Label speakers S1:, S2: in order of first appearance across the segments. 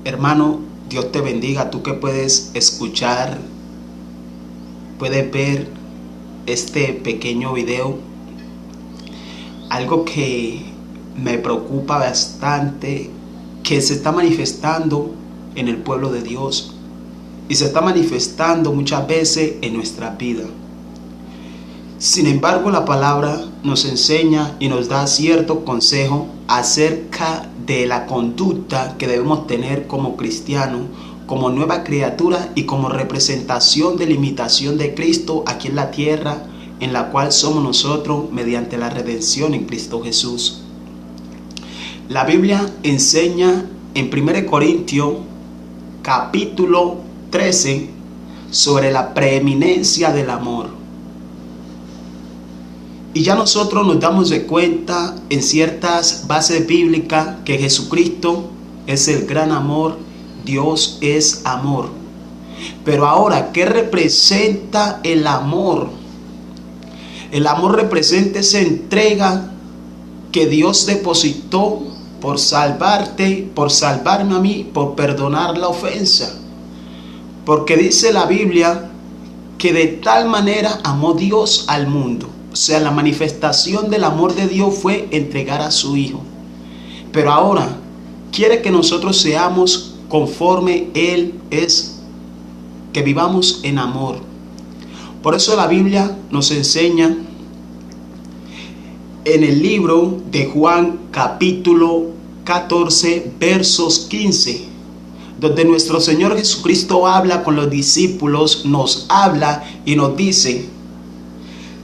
S1: Hermano, Dios te bendiga, tú que puedes escuchar, puedes ver este pequeño video. Algo que me preocupa bastante, que se está manifestando en el pueblo de Dios y se está manifestando muchas veces en nuestra vida. Sin embargo, la palabra nos enseña y nos da cierto consejo acerca de la conducta que debemos tener como cristianos, como nueva criatura y como representación de la imitación de Cristo aquí en la tierra, en la cual somos nosotros mediante la redención en Cristo Jesús. La Biblia enseña en 1 Corintios capítulo 13 sobre la preeminencia del amor. Y ya nosotros nos damos de cuenta en ciertas bases bíblicas que Jesucristo es el gran amor, Dios es amor. Pero ahora, ¿qué representa el amor? El amor representa esa entrega que Dios depositó por salvarte, por salvarme a mí, por perdonar la ofensa. Porque dice la Biblia que de tal manera amó Dios al mundo. O sea, la manifestación del amor de Dios fue entregar a su Hijo. Pero ahora quiere que nosotros seamos conforme Él es, que vivamos en amor. Por eso la Biblia nos enseña en el libro de Juan capítulo 14 versos 15, donde nuestro Señor Jesucristo habla con los discípulos, nos habla y nos dice: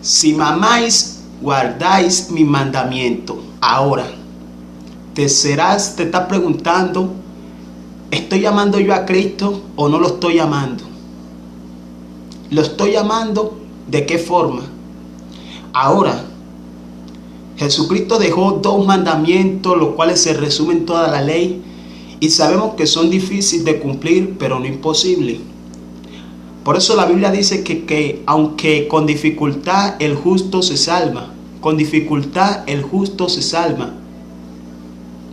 S1: si me amáis, guardáis mi mandamiento. Ahora, te estás preguntando, ¿estoy llamando yo a Cristo o no lo estoy llamando? ¿Lo estoy llamando? ¿De qué forma? Ahora, Jesucristo dejó 2 mandamientos, los cuales se resumen toda la ley, y sabemos que son difíciles de cumplir, pero no imposibles. Por eso la Biblia dice que aunque con dificultad el justo se salva, con dificultad el justo se salva.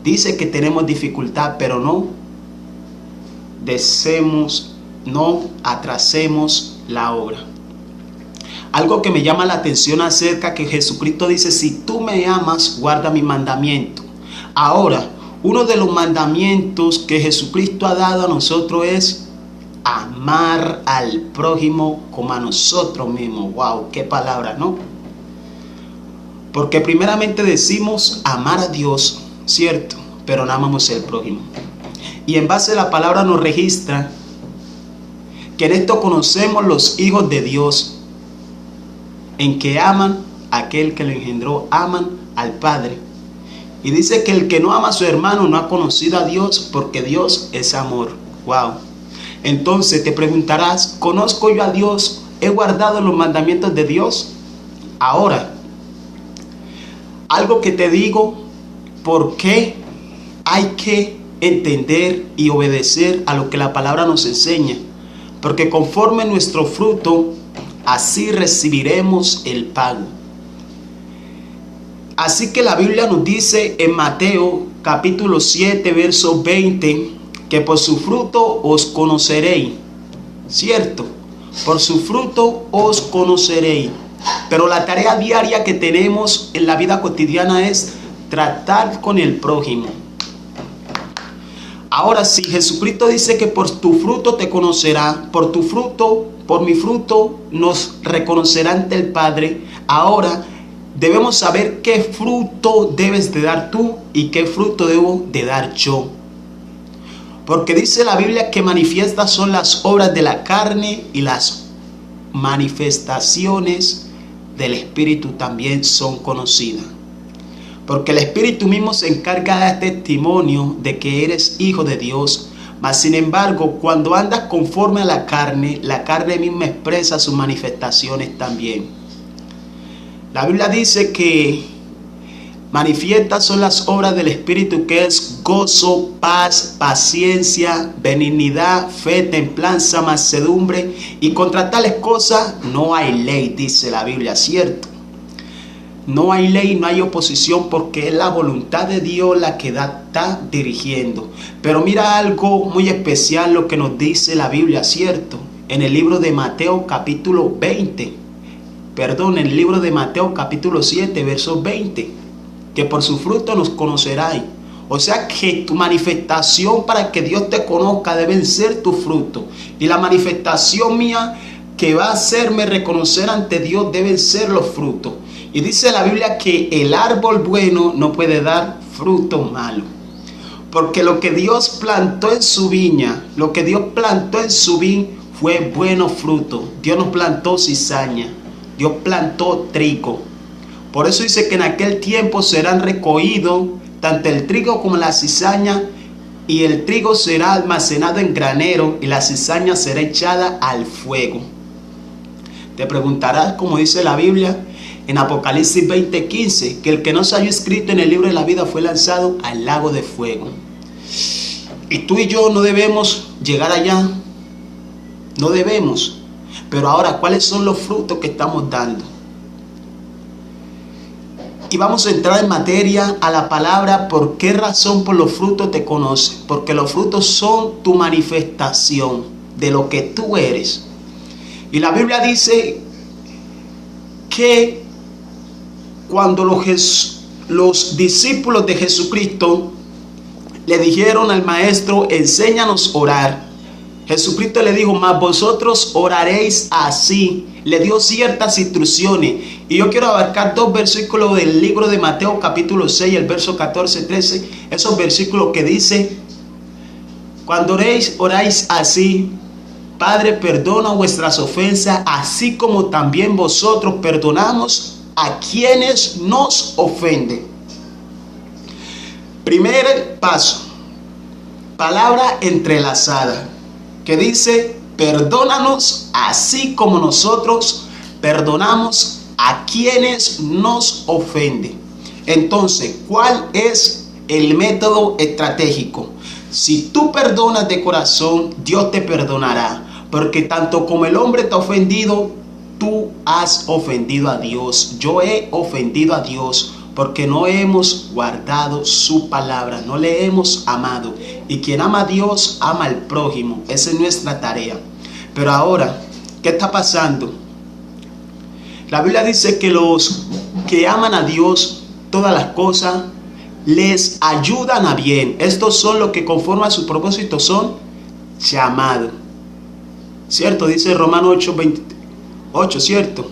S1: Dice que tenemos dificultad, pero no atrasemos la obra. Algo que me llama la atención acerca que Jesucristo dice: si tú me amas, guarda mi mandamiento. Ahora, uno de los mandamientos que Jesucristo ha dado a nosotros es amar al prójimo como a nosotros mismos. Wow, qué palabra, ¿no? Porque primeramente decimos amar a Dios, cierto, pero no amamos al prójimo. Y en base a la palabra nos registra que en esto conocemos los hijos de Dios, en que aman a aquel que lo engendró, aman al Padre. Y dice que el que no ama a su hermano no ha conocido a Dios, porque Dios es amor. Wow. Entonces te preguntarás: ¿conozco yo a Dios? ¿He guardado los mandamientos de Dios? Ahora, algo que te digo, ¿por qué hay que entender y obedecer a lo que la palabra nos enseña? Porque conforme nuestro fruto, así recibiremos el pago. Así que la Biblia nos dice en Mateo capítulo 7 verso 20, que por su fruto os conoceréis, ¿cierto? Por su fruto os conoceréis. Pero la tarea diaria que tenemos en la vida cotidiana es tratar con el prójimo. Ahora, si Jesucristo dice que por tu fruto te conocerá, por tu fruto, por mi fruto nos reconocerá ante el Padre. Ahora debemos saber qué fruto debes de dar tú y qué fruto debo de dar yo. Porque dice la Biblia que manifiestas son las obras de la carne, y las manifestaciones del Espíritu también son conocidas. Porque el Espíritu mismo se encarga de dar testimonio de que eres hijo de Dios. Mas sin embargo, cuando andas conforme a la carne misma expresa sus manifestaciones también. La Biblia dice que manifiestas son las obras del Espíritu, que es gozo, paz, paciencia, benignidad, fe, templanza, mansedumbre, y contra tales cosas no hay ley, dice la Biblia, ¿cierto? No hay ley, no hay oposición, porque es la voluntad de Dios la que está dirigiendo. Pero mira algo muy especial lo que nos dice la Biblia, ¿cierto? En el libro de Mateo capítulo 20, en el libro de Mateo capítulo 7, verso 20, que por su fruto nos conoceráis. O sea que tu manifestación para que Dios te conozca deben ser tus frutos. Y la manifestación mía que va a hacerme reconocer ante Dios deben ser los frutos. Y dice la Biblia que el árbol bueno no puede dar fruto malo. Porque lo que Dios plantó en su viña, lo que Dios plantó en su vid fue bueno fruto. Dios no plantó cizaña, Dios plantó trigo. Por eso dice que en aquel tiempo serán recogidos tanto el trigo como la cizaña, y el trigo será almacenado en granero y la cizaña será echada al fuego. Te preguntarás, como dice la Biblia en Apocalipsis 20:15, que el que no se halló escrito en el libro de la vida fue lanzado al lago de fuego. Y tú y yo no debemos llegar allá, no debemos. Pero ahora, ¿cuáles son los frutos que estamos dando? Y vamos a entrar en materia a la palabra. ¿Por qué razón por los frutos te conocen? Porque los frutos son tu manifestación de lo que tú eres. Y la Biblia dice que cuando los discípulos de Jesucristo le dijeron al maestro, enséñanos a orar, Jesucristo le dijo, mas vosotros oraréis así. Le dio ciertas instrucciones. Y yo quiero abarcar dos versículos del libro de Mateo capítulo 6, el verso 14-13. Esos versículos que dice, cuando oráis así, Padre, perdona vuestras ofensas, así como también vosotros perdonamos a quienes nos ofenden. Primer paso, palabra entrelazada, que dice, perdónanos así como nosotros perdonamos a quienes nos ofenden. Entonces, ¿cuál es el método estratégico? Si tú perdonas de corazón, Dios te perdonará. Porque tanto como el hombre te ha ofendido, tú has ofendido a Dios. Yo he ofendido a Dios porque no hemos guardado su palabra, no le hemos amado. Y quien ama a Dios, ama al prójimo. Esa es nuestra tarea. Pero ahora, ¿qué está pasando? La Biblia dice que los que aman a Dios, todas las cosas les ayudan a bien. Estos son los que conforme a su propósito son llamados. ¿Cierto? Dice Romanos 8:28, ¿cierto?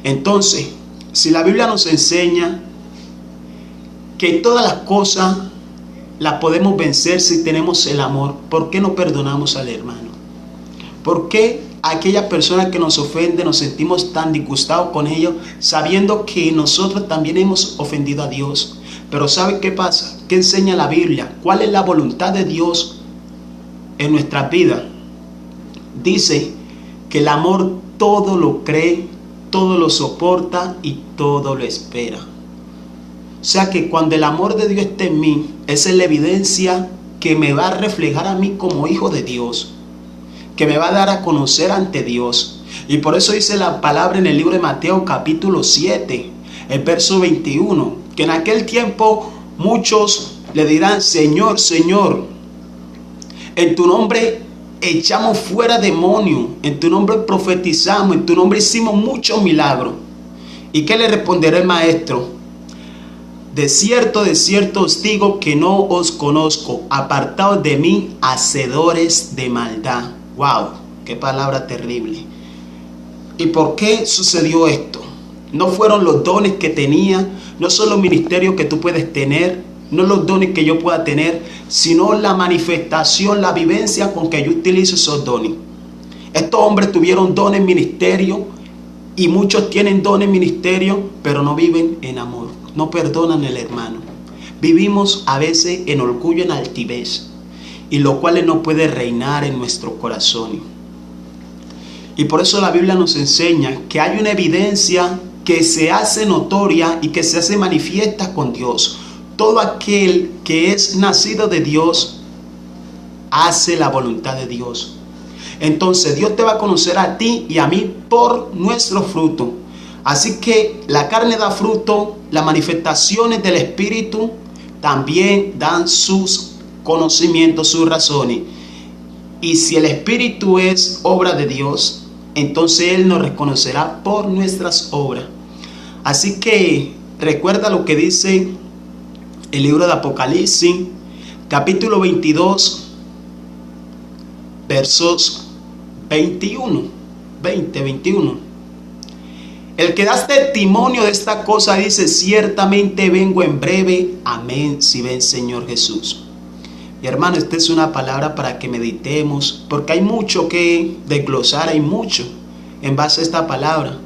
S1: Entonces, si la Biblia nos enseña que todas las cosas las podemos vencer si tenemos el amor, ¿por qué no perdonamos al hermano? ¿Por qué a aquellas personas que nos ofenden nos sentimos tan disgustados con ellos, sabiendo que nosotros también hemos ofendido a Dios? Pero ¿sabe qué pasa? ¿Qué enseña la Biblia? ¿Cuál es la voluntad de Dios en nuestras vidas? Dice que el amor todo lo cree, todo lo soporta y todo lo espera. O sea que cuando el amor de Dios está en mí, esa es la evidencia que me va a reflejar a mí como hijo de Dios, que me va a dar a conocer ante Dios. Y por eso dice la palabra en el libro de Mateo capítulo 7, el verso 21, que en aquel tiempo muchos le dirán, Señor, Señor, en tu nombre echamos fuera demonios, en tu nombre profetizamos, en tu nombre hicimos muchos milagros. ¿Y qué le responderá el maestro? De cierto os digo que no os conozco, apartaos de mí, hacedores de maldad. ¡Wow! ¡Qué palabra terrible! ¿Y por qué sucedió esto? No fueron los dones que tenía, no son los ministerios que tú puedes tener, no los dones que yo pueda tener, sino la manifestación, la vivencia con que yo utilizo esos dones. Estos hombres tuvieron dones ministerio y muchos tienen dones ministerio, pero no viven en amor, no perdonan al hermano. Vivimos a veces en orgullo, en altivez, y lo cual no puede reinar en nuestro corazón. Y por eso la Biblia nos enseña que hay una evidencia que se hace notoria y que se hace manifiesta con Dios. Todo aquel que es nacido de Dios hace la voluntad de Dios. Entonces Dios te va a conocer a ti y a mí por nuestro fruto. Así que la carne da fruto, las manifestaciones del Espíritu también dan sus conocimientos, sus razones. Y si el Espíritu es obra de Dios, entonces Él nos reconocerá por nuestras obras. Así que recuerda lo que dice el libro de Apocalipsis, capítulo 22, versos 21. El que da testimonio de esta cosa dice: ciertamente vengo en breve. Amén, si ven Señor Jesús. Mi hermano, esta es una palabra para que meditemos, porque hay mucho que desglosar, hay mucho en base a esta palabra.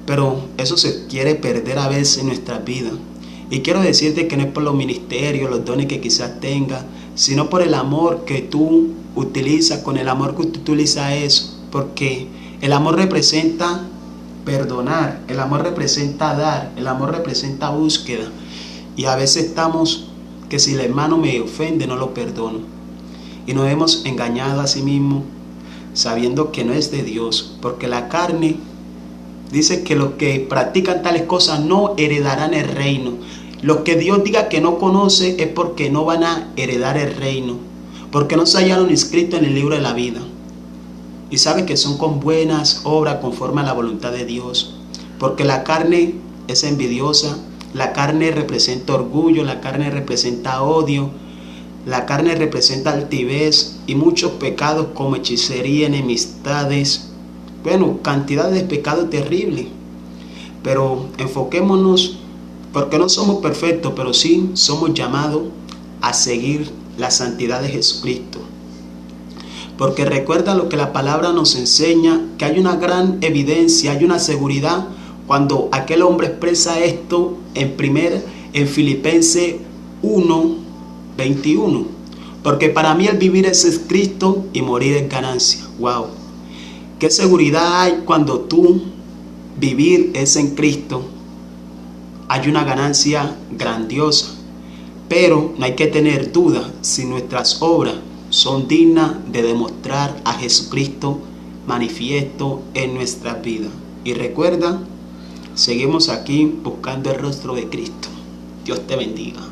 S1: Pero eso se quiere perder a veces en nuestras vidas. Y quiero decirte que no es por los ministerios, los dones que quizás tengas, sino por el amor que tú utilizas, con el amor que tú utilizas eso. Porque el amor representa perdonar, el amor representa dar, el amor representa búsqueda. Y a veces estamos que si el hermano me ofende, no lo perdono. Y nos hemos engañado a sí mismos, sabiendo que no es de Dios, porque la carne dice que los que practican tales cosas no heredarán el reino. Los que Dios diga que no conoce es porque no van a heredar el reino, porque no se hallaron inscritos en el libro de la vida. Y sabe que son con buenas obras conforme a la voluntad de Dios, porque la carne es envidiosa, la carne representa orgullo, la carne representa odio, la carne representa altivez y muchos pecados como hechicería, enemistades, bueno, cantidad de pecados terribles. Pero enfoquémonos, porque no somos perfectos, pero sí somos llamados a seguir la santidad de Jesucristo. Porque recuerda lo que la palabra nos enseña, que hay una gran evidencia, hay una seguridad cuando aquel hombre expresa esto en Filipenses 1:21. Porque para mí el vivir es Cristo y morir es ganancia. Wow. ¿Qué seguridad hay cuando tú vivir es en Cristo? Hay una ganancia grandiosa. Pero no hay que tener duda si nuestras obras son dignas de demostrar a Jesucristo manifiesto en nuestras vidas. Y recuerda, seguimos aquí buscando el rostro de Cristo. Dios te bendiga.